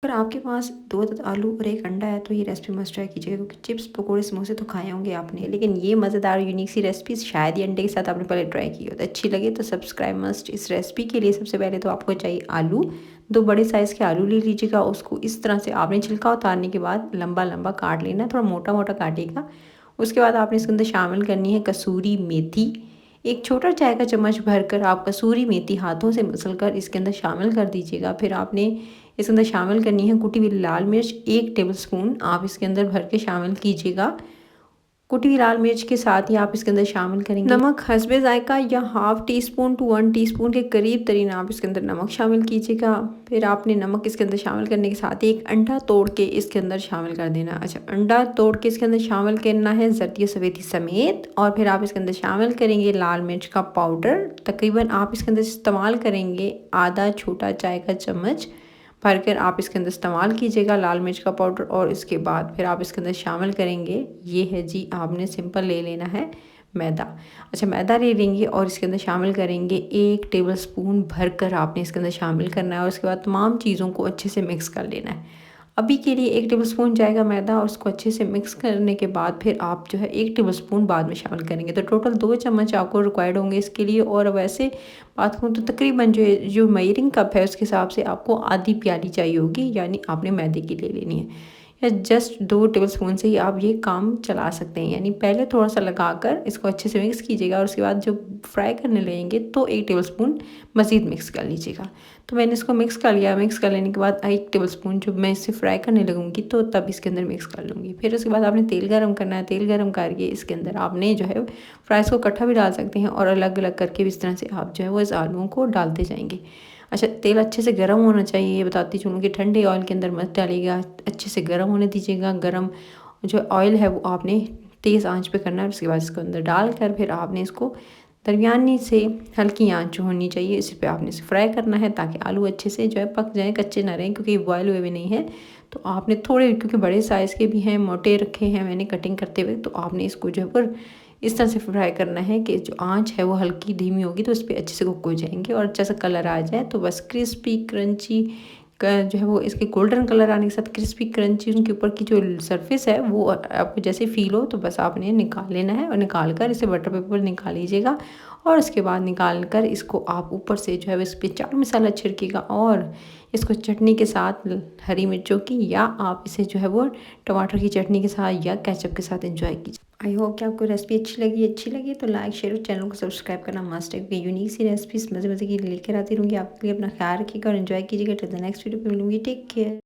अगर आपके पास 2 अदद आलू और 1 अंडा है तो ये रेसिपी मस्ट ट्राई कीजिएगा, क्योंकि चिप्स, पकोड़े, समोसे तो खाए होंगे आपने, लेकिन ये मज़ेदार यूनिक सी रेसिपी शायद ही अंडे के साथ आपने पहले ट्राई की हो। तो अच्छी लगे तो सब्सक्राइब मस्ट। इस रेसिपी के लिए सबसे पहले तो आपको चाहिए आलू। 2 बड़े साइज़ के आलू ले लीजिएगा। उसको इस तरह से आपने छिलका उतारने के बाद लंबा-लंबा काट लेना है, थोड़ा मोटा-मोटा काटिएगा। उसके बाद आपने इसके अंदर शामिल करनी है कसूरी मेथी। एक छोटा चाय का चम्मच भरकर आप कसूरी मेथी हाथों से मसलकर इसके अंदर शामिल कर दीजिएगा। फिर आपने इसके अंदर शामिल करनी है कुटी हुई लाल मिर्च, 1 टेबलस्पून आप इसके अंदर भर के शामिल कीजिएगा। कुटी हुई लाल मिर्च के साथ ही आप इसके अंदर शामिल करेंगे नमक हस्बे जायका, या half teaspoon to 1 teaspoon के करीब तरीन आप इसके अंदर नमक शामिल कीजिएगा। फिर आपने नमक इसके अंदर शामिल करने के साथ ही एक अंडा तोड़ के इसके अंदर शामिल कर देना। अच्छा, अंडा तोड़ के इसके अंदर शामिल करना है जर्दी सफ़ेदी समेत। और फिर आप इसके अंदर शामिल करेंगे लाल मिर्च का पाउडर। तकरीबन आप इसके अंदर इस्तेमाल करेंगे आधा छोटा चाय का चम्मच भरकर आप इसके अंदर इस्तेमाल कीजिएगा लाल मिर्च का पाउडर। और इसके बाद फिर आप इसके अंदर शामिल करेंगे, ये है जी, आपने सिंपल ले लेना है मैदा। अच्छा, मैदा ले लेंगे और इसके अंदर शामिल करेंगे 1 टेबलस्पून भरकर आपने इसके अंदर शामिल करना है। और उसके बाद तमाम चीज़ों को अच्छे से मिक्स कर लेना है। अभी के लिए 1 टेबलस्पून जाएगा मैदा, और उसको अच्छे से मिक्स करने के बाद फिर आप जो है 1 टेबलस्पून बाद में शामिल करेंगे। तो टोटल 2 चम्मच आपको रिक्वायर्ड होंगे इसके लिए। और वैसे बात करूँ तो तकरीबन जो मेजरिंग कप है उसके हिसाब से आपको आधी प्याली चाहिए होगी, यानी आपने मैदे की ले लेनी है। या जस्ट 2 टेबलस्पून से ही आप ये काम चला सकते हैं। यानी पहले थोड़ा सा लगाकर इसको अच्छे से मिक्स कीजिएगा, और उसके बाद जब फ्राई करने लगेंगे तो 1 टेबलस्पून मज़ीद मिक्स कर लीजिएगा। तो मैंने इसको मिक्स कर लिया। मिक्स कर लेने के बाद 1 टेबलस्पून जब मैं इसे फ्राई करने लगूंगी तो तब इसके अंदर मिक्स कर लूँगी। फिर उसके बाद आपने तेल गरम करना है। तेल गरम करके इसके अंदर आपने जो है फ्राइज़ को इकट्ठा भी डाल सकते हैं, और अलग अलग करके भी इस तरह से आप जो है वो इस आलूओं को डालते जाएंगे। अच्छा, तेल अच्छे से गर्म होना चाहिए। ये बताती चलूँ कि ठंडे ऑयल के अंदर मत डालिएगा, अच्छे से गर्म होने दीजिएगा। गर्म जो ऑयल है वो आपने तेज़ आंच पे करना है। उसके बाद इसको अंदर डालकर फिर आपने इसको दरमियानी से हल्की आंच होनी चाहिए, इस पे आपने इसे फ्राई करना है ताकि आलू अच्छे से जो है पक जाएँ, कच्चे ना रहें, क्योंकि बॉयल हुए भी नहीं है। तो आपने थोड़े, क्योंकि बड़े साइज़ के भी हैं, मोटे रखे हैं मैंने कटिंग करते हुए, तो आपने इसको जो है पर इस तरह से फ्राई करना है कि जो आंच है वो हल्की धीमी होगी तो उस पर अच्छे से कुक हो जाएंगे। और अच्छा सा कलर आ जाए तो बस क्रिस्पी क्रंची जो है वो इसके गोल्डन कलर आने के साथ क्रिस्पी क्रंची उनके ऊपर की जो सरफेस है वो आपको जैसे फील हो तो बस आपने निकाल लेना है। और निकाल कर इसे बटर पेपर निकाल लीजिएगा। और उसके बाद निकाल कर इसको आप ऊपर से जो है इस पर चाट मसाला छिड़किएगा, और इसको चटनी के साथ हरी मिर्चों की, या आप इसे जो है वो टमाटर की चटनी के साथ या केचप के साथ एंजॉय कीजिए। आई होप कि आपको रेसिपी अच्छी लगी तो लाइक शेयर और चैनल को सब्सक्राइब करना मस्ट है, क्योंकि यूनिक सी रेसिपीज मज़े मज़े की लेकर आती रहूँगी आपके लिए। अपना ख्याल रखिएगा और एंजॉय कीजिएगा। टिल द नेक्स्ट वीडियो पे मिलूंगी। Take care.